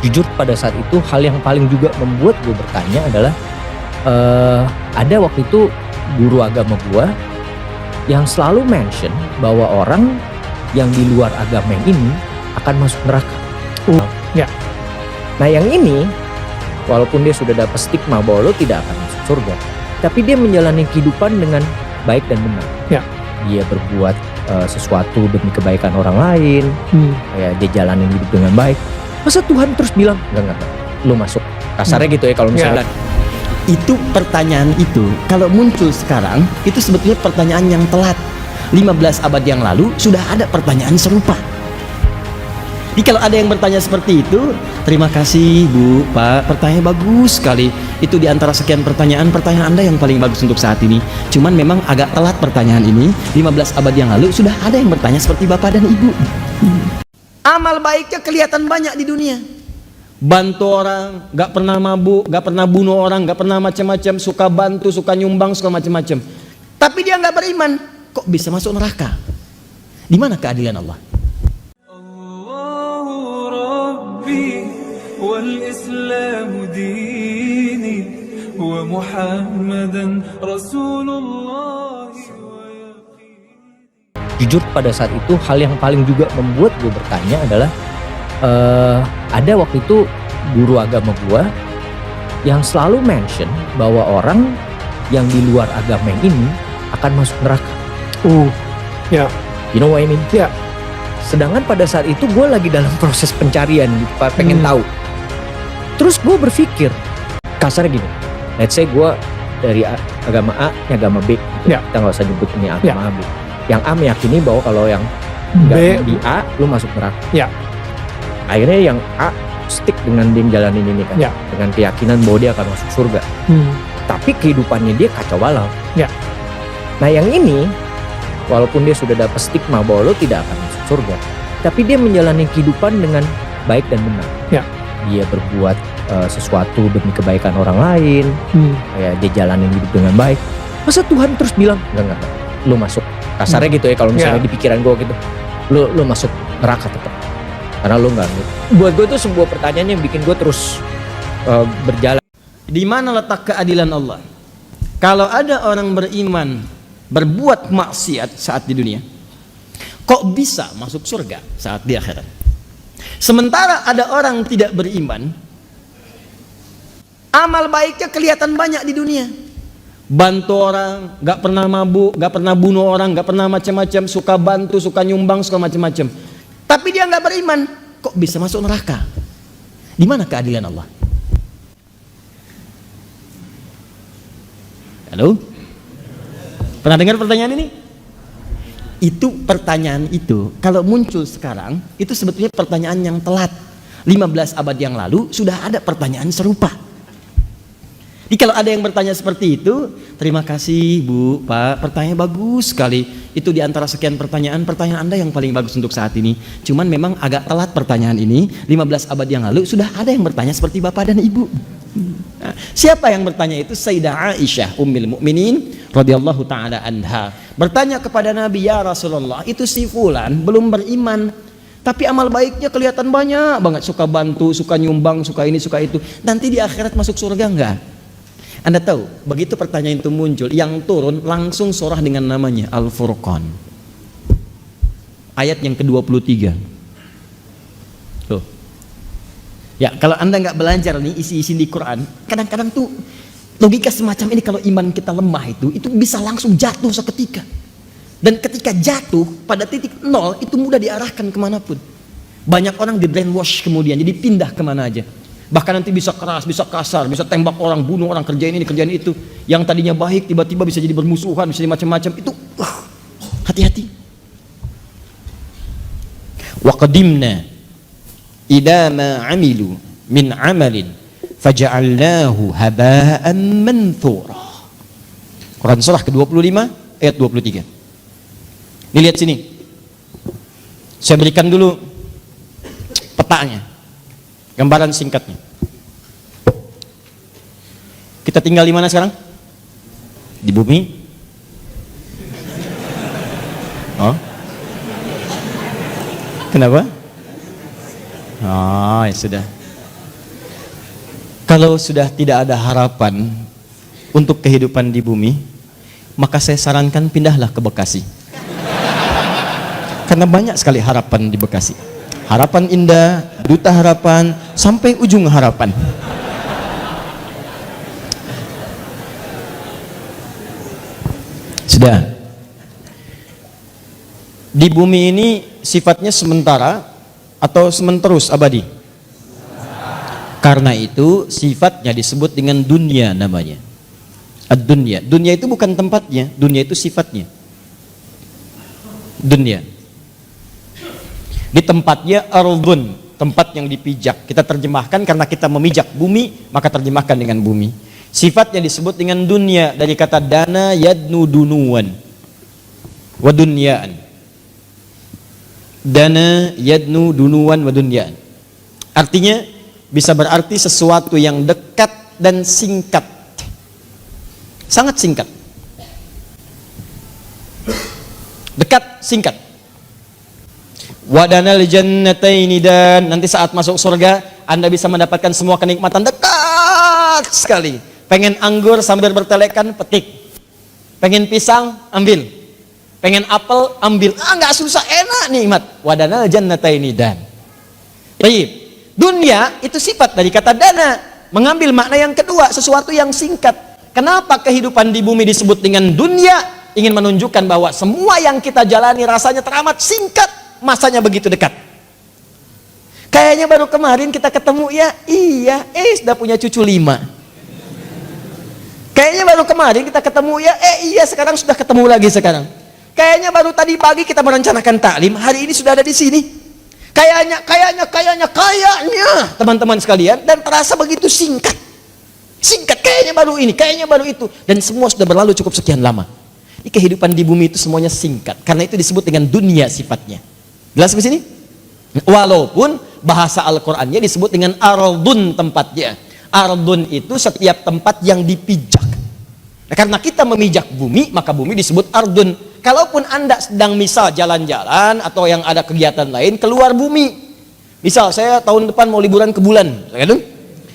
Jujur pada saat itu hal yang paling juga membuat gue bertanya adalah ada waktu itu guru agama gue yang selalu mention bahwa orang yang di luar agama yang ini akan masuk neraka. Ya. Nah yang ini walaupun dia sudah dapat stigma bahwa lo tidak akan masuk surga, tapi dia menjalani kehidupan dengan baik dan benar. Ya. Dia berbuat sesuatu demi kebaikan orang lain, kayak dia jalanin hidup dengan baik. Masa Tuhan terus bilang enggak, lo masuk, kasarnya gitu ya kalau misalnya. Itu pertanyaan itu kalau muncul sekarang itu sebetulnya pertanyaan yang telat. 15 abad yang lalu sudah ada pertanyaan serupa. Jadi kalau ada yang bertanya seperti itu, terima kasih Bu, Pak, pertanyaan bagus sekali. Itu diantara sekian pertanyaan Anda yang paling bagus untuk saat ini. Cuman memang agak telat pertanyaan ini. 15 abad yang lalu sudah ada yang bertanya seperti Bapak dan Ibu. Amal baiknya kelihatan banyak di dunia. Bantu orang, gak pernah mabuk, gak pernah bunuh orang, gak pernah macam-macam, suka bantu, suka nyumbang, suka macam-macam. Tapi dia gak beriman, kok bisa masuk neraka? Di mana keadilan Allah? Allahu Rabbi wal Islam dini wa Muhammadan Rasulullah. Jujur pada saat itu hal yang paling juga membuat gue bertanya adalah ada waktu itu guru agama gue yang selalu mention bahwa orang yang di luar agama yang ini akan masuk neraka. Ya. You know what I mean? Ya. Sedangkan pada saat itu gue lagi dalam proses pencarian, pengen tahu. Terus gue berpikir, kasarnya gini, let's say gue dari agama A ke agama B, Ya. kita nggak usah nyebut ini agama Ya. A B. Yang A meyakini bahwa kalau yang B di A lu masuk neraka. Ya. Akhirnya yang A stick dengan dia jalanin ini kan, Ya. dengan keyakinan bahwa dia akan masuk surga. Tapi kehidupannya dia kacau balau. Ya. Nah yang ini, walaupun dia sudah dapat stigma bahwa lo tidak akan masuk surga, tapi dia menjalani kehidupan dengan baik dan benar. Ya. Dia berbuat sesuatu demi kebaikan orang lain, kayak dia jalanin hidup dengan baik. Masa Tuhan terus bilang enggak, lo masuk, kasarnya gitu ya kalau misalnya di pikiran gue gitu, lo masuk neraka tetap. Karena lo nggak. Buat gue itu sebuah pertanyaan yang bikin gue terus berjalan. Di mana letak keadilan Allah? Kalau ada orang beriman berbuat maksiat saat di dunia, kok bisa masuk surga saat di akhirat? Sementara ada orang tidak beriman, amal baiknya kelihatan banyak di dunia. Bantu orang, gak pernah mabuk, gak pernah bunuh orang, gak pernah macam-macam, suka bantu, suka nyumbang, suka macam-macam. Tapi dia nggak beriman, kok bisa masuk neraka? Di mana keadilan Allah? Halo? Pernah dengar pertanyaan ini? Itu pertanyaan itu kalau muncul sekarang itu sebetulnya pertanyaan yang telat. 15 abad yang lalu sudah ada pertanyaan serupa. Jadi kalau ada yang bertanya seperti itu, terima kasih Bu, Pak, pertanyaan bagus sekali. Itu diantara sekian pertanyaan Anda yang paling bagus untuk saat ini. Cuman memang agak telat pertanyaan ini. 15 abad yang lalu sudah ada yang bertanya seperti Bapak dan Ibu. Nah, siapa yang bertanya itu? Sayyidah Aisyah Ummul Mukminin radhiyallahu taala anha bertanya kepada Nabi, ya Rasulullah, itu si fulan belum beriman, tapi amal baiknya kelihatan banyak banget, suka bantu, suka nyumbang, suka ini, suka itu. Nanti di akhirat masuk surga enggak? Anda tahu, begitu pertanyaan itu muncul, yang turun langsung surah dengan namanya Al-Furqan. Ayat yang ke-23. Tuh. Ya, kalau Anda nggak belajar nih isi-isi di Quran, kadang-kadang tuh logika semacam ini kalau iman kita lemah itu bisa langsung jatuh seketika. Dan ketika jatuh pada titik nol itu mudah diarahkan kemanapun. Banyak orang di brainwash kemudian, jadi pindah kemana aja. Bahkan nanti bisa keras, bisa kasar, bisa tembak orang, bunuh orang, kerjain ini, kerjain itu. Yang tadinya baik tiba-tiba bisa jadi bermusuhan, bisa jadi macam-macam. Itu hati-hati. Wa qadimna idza ma 'amilu min 'amalin faja'alnahu haba'an manthura. Quran surah ke-25 ayat 23. Nih lihat sini. Saya berikan dulu petanya. Gambaran singkatnya. Kita tinggal di mana sekarang? Di bumi? Oh? Kenapa? Oh, ya sudah. Kalau sudah tidak ada harapan untuk kehidupan di bumi, maka saya sarankan pindahlah ke Bekasi. Karena banyak sekali harapan di Bekasi. Harapan Indah, Duta Harapan, sampai ujung harapan. Sudah. Di bumi ini sifatnya sementara atau sementerus abadi? Karena itu sifatnya disebut dengan dunia namanya. Ad-dunya. Dunia itu bukan tempatnya, dunia itu sifatnya. Dunia. Di tempatnya ardun, tempat yang dipijak. Kita terjemahkan karena kita memijak bumi, maka terjemahkan dengan bumi. Sifatnya disebut dengan dunia dari kata dana yadnu dunuan wa dunyaan. Dana yadnu dunuan wa dunyaan. Artinya bisa berarti sesuatu yang dekat dan singkat. Sangat singkat. Dekat, singkat. Wadanal jannataini, dan nanti saat masuk surga Anda bisa mendapatkan semua kenikmatan dekat sekali. Pengen anggur sambil bertelekan, petik. Pengen pisang, ambil. Pengen apel, ambil. Nggak susah, enak nikmat. Wadanal jannataini dan. Baik. Dunia itu sifat dari kata dana, mengambil makna yang kedua, sesuatu yang singkat. Kenapa kehidupan di bumi disebut dengan dunia? Ingin menunjukkan bahwa semua yang kita jalani rasanya teramat singkat, masanya begitu dekat. Kayaknya baru kemarin kita ketemu ya, iya, sudah punya cucu 5. Kayaknya baru kemarin kita ketemu ya, iya sekarang sudah ketemu lagi sekarang. Kayaknya baru tadi pagi kita merencanakan taklim, hari ini sudah ada di sini. Kayaknya teman-teman sekalian, dan terasa begitu singkat. Singkat, kayaknya baru ini, kayaknya baru itu, dan semua sudah berlalu cukup sekian lama. Di kehidupan di bumi itu semuanya singkat, karena itu disebut dengan dunia sifatnya. Jelas di sini? Walaupun bahasa Al-Qur'annya disebut dengan ardun tempatnya. Ardun itu setiap tempat yang dipijak. Nah, karena kita memijak bumi, maka bumi disebut ardun. Kalaupun Anda sedang misal jalan-jalan atau yang ada kegiatan lain keluar bumi, misal saya tahun depan mau liburan ke bulan,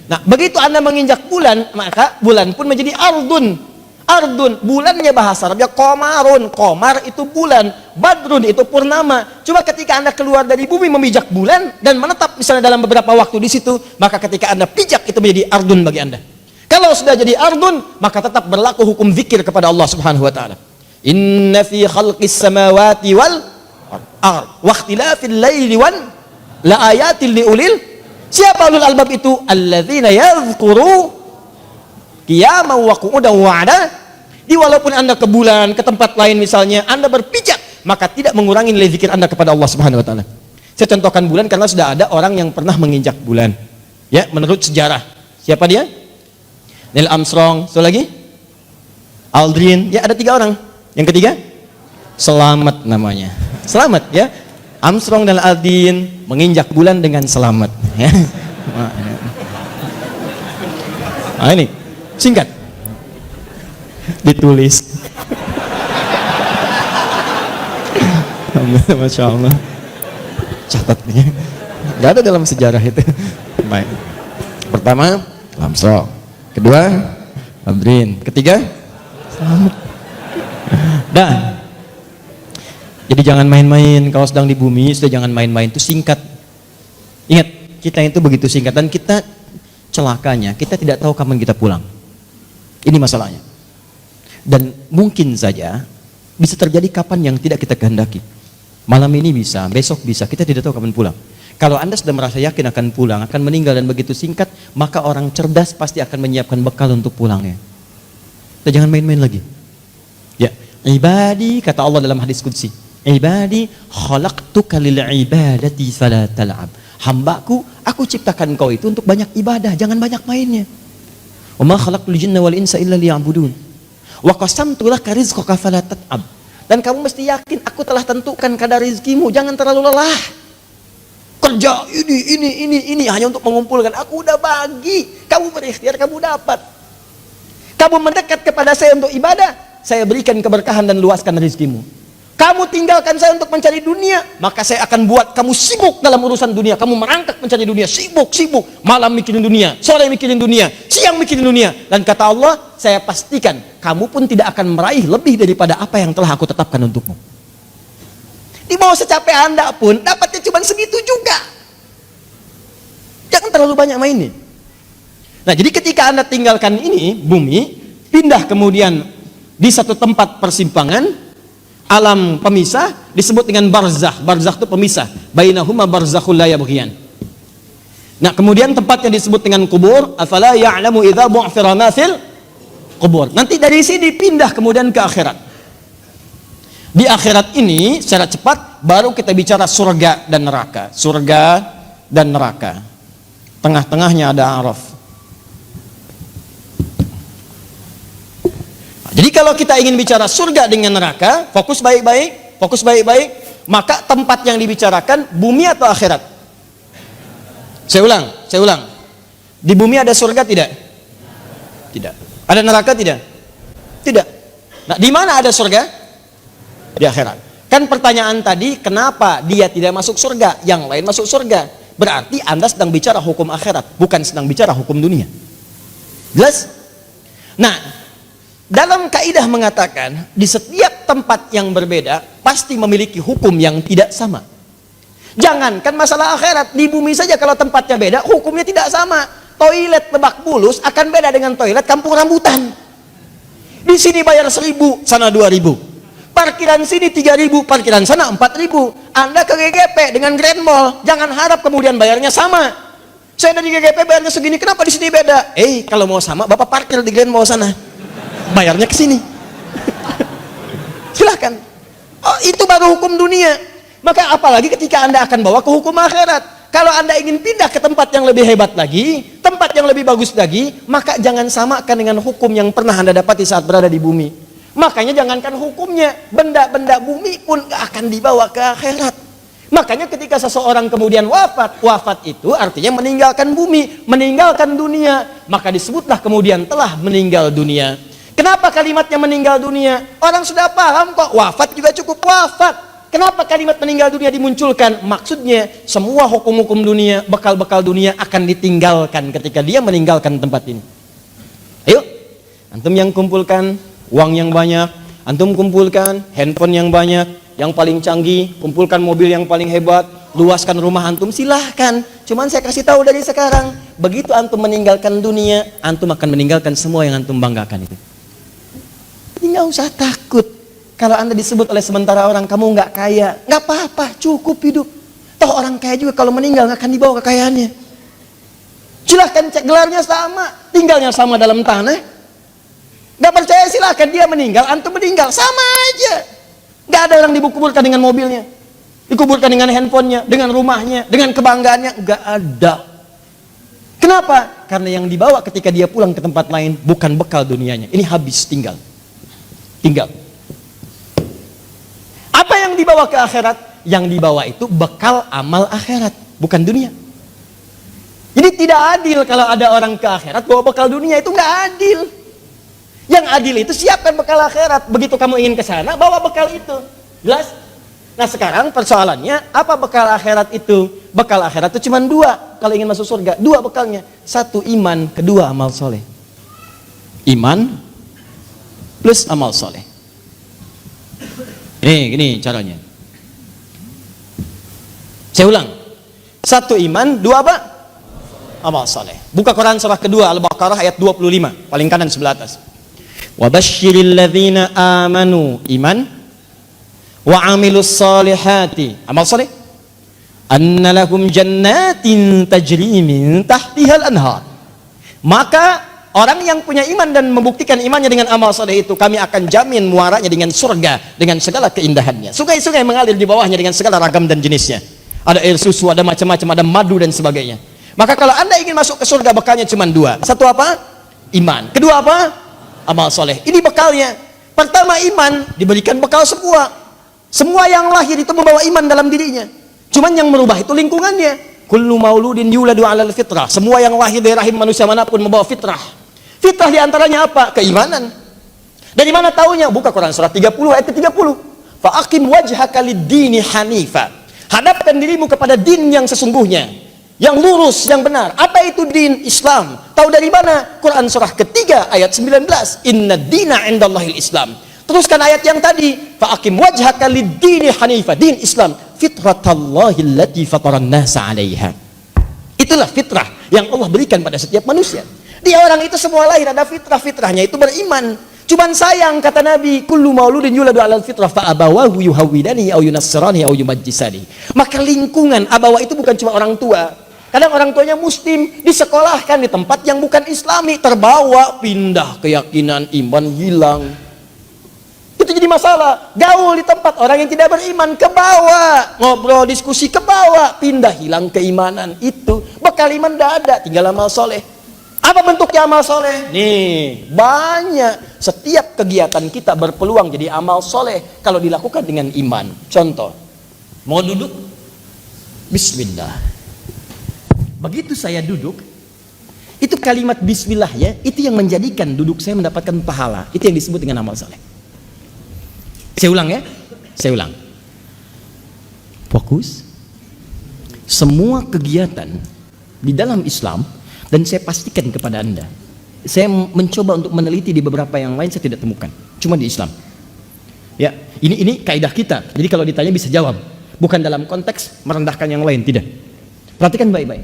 nah begitu Anda menginjak bulan, maka bulan pun menjadi ardun. Ardun, bulannya bahasa Arabnya komarun, komar itu bulan, badrun itu purnama. Cuma ketika Anda keluar dari bumi memijak bulan dan menetap misalnya dalam beberapa waktu di situ, maka ketika Anda pijak itu menjadi ardun bagi Anda. Kalau sudah jadi ardun, maka tetap berlaku hukum zikir kepada Allah Subhanahu wa taala. Inna fi khalqis samawati wal ard wa ikhtilafil laili wan la ayatil liulil. Siapa ulul albab itu? Alladzina yadhkuru qiyaman wa qu'udan wa 'ala. Di walaupun Anda ke bulan, ke tempat lain misalnya, Anda berpijak, maka tidak mengurangi nilai zikir Anda kepada Allah Subhanahu wa taala. Saya contohkan bulan karena sudah ada orang yang pernah menginjak bulan. Ya, menurut sejarah. Siapa dia? Neil Armstrong, so lagi? Aldrin, ya ada 3 orang. Yang ketiga, selamat namanya. Selamat ya. Armstrong dan Aldrin menginjak bulan dengan selamat. Ya. Nah, ini singkat. Ditulis. Masya Allah. Catatnya. Gak ada dalam sejarah itu. Baik. Pertama, Armstrong. Kedua, Aldrin. Ketiga, selamat. Dan jadi jangan main-main kalau sedang di bumi, sudah jangan main-main, itu singkat. Ingat, kita itu begitu singkat, dan kita celakanya kita tidak tahu kapan kita pulang. Ini masalahnya. Dan mungkin saja bisa terjadi kapan yang tidak kita kehendaki. Malam ini bisa, besok bisa, kita tidak tahu kapan pulang. Kalau Anda sudah merasa yakin akan pulang, akan meninggal dan begitu singkat, maka orang cerdas pasti akan menyiapkan bekal untuk pulangnya. Kita jangan main-main lagi. Ya, ibadi, kata Allah dalam hadis qudsi, ibadi khalaqtuka lil ibadati fala tal'ab. Hambaku, aku ciptakan kau itu untuk banyak ibadah, jangan banyak mainnya. Wa ma khalaqtul jinna wal insa illa liya'budun. Wa qasamtu laka rizqaka fala tat'ab. Dan kamu mesti yakin aku telah tentukan kadar rezekimu, jangan terlalu lelah. Kerja ini hanya untuk mengumpulkan. Aku udah bagi, kamu berikhtiar, kamu dapat. Kamu mendekat kepada saya untuk ibadah, saya berikan keberkahan dan luaskan rezekimu. Kamu tinggalkan saya untuk mencari dunia, maka saya akan buat kamu sibuk dalam urusan dunia. Kamu merangkak mencari dunia, sibuk. Malam mikirin dunia, sore mikirin dunia, siang mikirin dunia. Dan kata Allah, saya pastikan kamu pun tidak akan meraih lebih daripada apa yang telah aku tetapkan untukmu. Di bawah secapek Anda pun dapatnya cuma segitu juga. Jangan terlalu banyak mainin. Nah, jadi ketika Anda tinggalkan ini, bumi, pindah kemudian di satu tempat persimpangan, alam pemisah, disebut dengan barzakh. Barzakh itu pemisah. Bainahuma barzakhul la yabghiyan. Nah, kemudian tempatnya disebut dengan kubur. Afala ya'lamu idza bu'thira ma fil kubur. Nanti dari sini pindah kemudian ke akhirat. Di akhirat ini secara cepat baru kita bicara surga dan neraka. Surga dan neraka. Tengah-tengahnya ada Araf. Jadi kalau kita ingin bicara surga dengan neraka, fokus baik-baik, maka tempat yang dibicarakan bumi atau akhirat? Saya ulang. Di bumi ada surga tidak? Tidak. Ada neraka tidak? Tidak. Nah, di mana ada surga? Di akhirat. Kan pertanyaan tadi, kenapa dia tidak masuk surga, yang lain masuk surga? Berarti Anda sedang bicara hukum akhirat, bukan sedang bicara hukum dunia. Jelas? Nah, dalam kaidah mengatakan di setiap tempat yang berbeda pasti memiliki hukum yang tidak sama. Jangankan masalah akhirat, di bumi saja kalau tempatnya beda hukumnya tidak sama. Toilet Lebak Bulus akan beda dengan toilet Kampung Rambutan. Di sini bayar 1.000, sana 2.000. Parkiran sini 3.000, parkiran sana 4.000. Anda ke GGP dengan Grand Mall, jangan harap kemudian bayarnya sama. Saya dari GGP bayarnya segini, kenapa di sini beda? Kalau mau sama, Bapak parkir di Grand Mall sana. Bayarnya ke sini. Silahkan. Oh, itu baru hukum dunia. Maka apalagi ketika Anda akan bawa ke hukum akhirat. Kalau Anda ingin pindah ke tempat yang lebih hebat lagi, tempat yang lebih bagus lagi, maka jangan samakan dengan hukum yang pernah Anda dapati saat berada di bumi. Makanya jangankan hukumnya, benda-benda bumi pun gak akan dibawa ke akhirat. Makanya ketika seseorang kemudian wafat itu artinya meninggalkan bumi, meninggalkan dunia, maka disebutlah kemudian telah meninggal dunia. Kenapa kalimatnya meninggal dunia? Orang sudah paham kok, wafat juga cukup wafat. Kenapa kalimat meninggal dunia dimunculkan? Maksudnya semua hukum-hukum dunia, bekal-bekal dunia akan ditinggalkan ketika dia meninggalkan tempat ini. Ayo, antum yang kumpulkan uang yang banyak, antum kumpulkan handphone yang banyak, yang paling canggih, kumpulkan mobil yang paling hebat, luaskan rumah antum, silahkan. Cuman saya kasih tahu dari sekarang, begitu antum meninggalkan dunia, antum akan meninggalkan semua yang antum banggakan itu. Nggak usah takut kalau Anda disebut oleh sementara orang kamu nggak kaya, nggak apa-apa, cukup hidup. Toh orang kaya juga kalau meninggal nggak akan dibawa kekayaannya. Silahkan cek, gelarnya sama, tinggalnya sama dalam tanah. Nggak percaya silahkan, dia meninggal, antum meninggal, sama aja. Nggak ada orang dikuburkan dengan mobilnya, dikuburkan dengan handphonenya, dengan rumahnya, dengan kebanggaannya, nggak ada. Kenapa? Karena yang dibawa ketika dia pulang ke tempat lain bukan bekal dunianya, ini habis, tinggal. Apa yang dibawa ke akhirat? Yang dibawa itu bekal amal akhirat, bukan dunia. Jadi tidak adil kalau ada orang ke akhirat bawa bekal dunia, itu nggak adil. Yang adil itu siapkan bekal akhirat. Begitu kamu ingin ke sana, bawa bekal itu. Jelas? Nah sekarang persoalannya, apa bekal akhirat itu? Bekal akhirat itu cuma 2 kalau ingin masuk surga. 2 bekalnya. 1 iman, 2 amal soleh. Iman plus amal soleh. Ini gini caranya. Saya ulang. 1 iman, 2 apa? Amal soleh. Buka Quran surah kedua Al-Baqarah ayat 25, paling kanan sebelah atas. Wa basyiril ladzina amanu, iman, wa amilus solihati, amal soleh, anna lahum jannatin tajri min tahtihal anhar. Maka orang yang punya iman dan membuktikan imannya dengan amal soleh itu, kami akan jamin muaranya dengan surga dengan segala keindahannya. Sungai-sungai mengalir di bawahnya dengan segala ragam dan jenisnya. Ada air susu, ada macam-macam, ada madu dan sebagainya. Maka kalau Anda ingin masuk ke surga, bekalnya cuma 2. 1 apa? Iman. 2 apa? Amal soleh. Ini bekalnya. Pertama iman, diberikan bekal semua. Semua yang lahir itu membawa iman dalam dirinya. Cuman yang merubah itu lingkungannya. Kullu mauludin yuladu 'alal fitrah. Semua yang lahir dari rahim manusia manapun membawa fitrah. Fitrah diantaranya apa? Keimanan. Dari mana taunya? Buka Quran surah 30 ayat ke-30. Fa'aqim wajhaka lid-dini hanifa. Hadapkan dirimu kepada din yang sesungguhnya, yang lurus, yang benar. Apa itu din? Islam. Tahu dari mana? Quran surah ketiga ayat 19. Inna dina indallahil Islam. Teruskan ayat yang tadi. Fa'aqim wajhaka lid-dini hanifa. Din Islam. Fitratallahi allati fataran nasa 'alaiha. Itulah fitrah yang Allah berikan pada setiap manusia. Dia orang itu semua lahir ada fitrah. Fitrahnya itu beriman. Cuman sayang kata Nabi, kullu mauludin yuladu 'alal fitrah fa abawahu yuhawwidani au yunassirani au yumajjisani. Maka lingkungan abawa itu bukan cuma orang tua. Kadang orang tuanya muslim, disekolahkan di tempat yang bukan islami, terbawa, pindah keyakinan, iman hilang. Itu jadi masalah. Gaul di tempat orang yang tidak beriman, ke bawah, ngobrol, diskusi, ke bawah, pindah, hilang keimanan. Itu bekal iman tidak ada, tinggal amal soleh. Apa bentuknya amal soleh? Nih, banyak. Setiap kegiatan kita berpeluang jadi amal soleh kalau dilakukan dengan iman. Contoh, mau duduk? Bismillah. Begitu saya duduk, itu kalimat bismillah ya, itu yang menjadikan duduk saya mendapatkan pahala. Itu yang disebut dengan amal soleh. Saya ulang ya, saya ulang. Fokus. Semua kegiatan di dalam Islam, dan saya pastikan kepada Anda, saya mencoba untuk meneliti di beberapa yang lain, saya tidak temukan, cuma di Islam. Ya, ini kaidah kita. Jadi kalau ditanya bisa jawab, bukan dalam konteks merendahkan yang lain, tidak. Perhatikan baik-baik.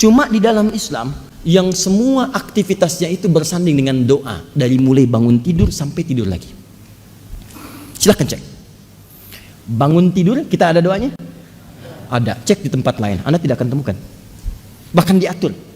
Cuma di dalam Islam yang semua aktivitasnya itu bersanding dengan doa, dari mulai bangun tidur sampai tidur lagi. Silahkan cek. Bangun tidur kita ada doanya? Ada. Cek di tempat lain, Anda tidak akan temukan. Bahkan diatur.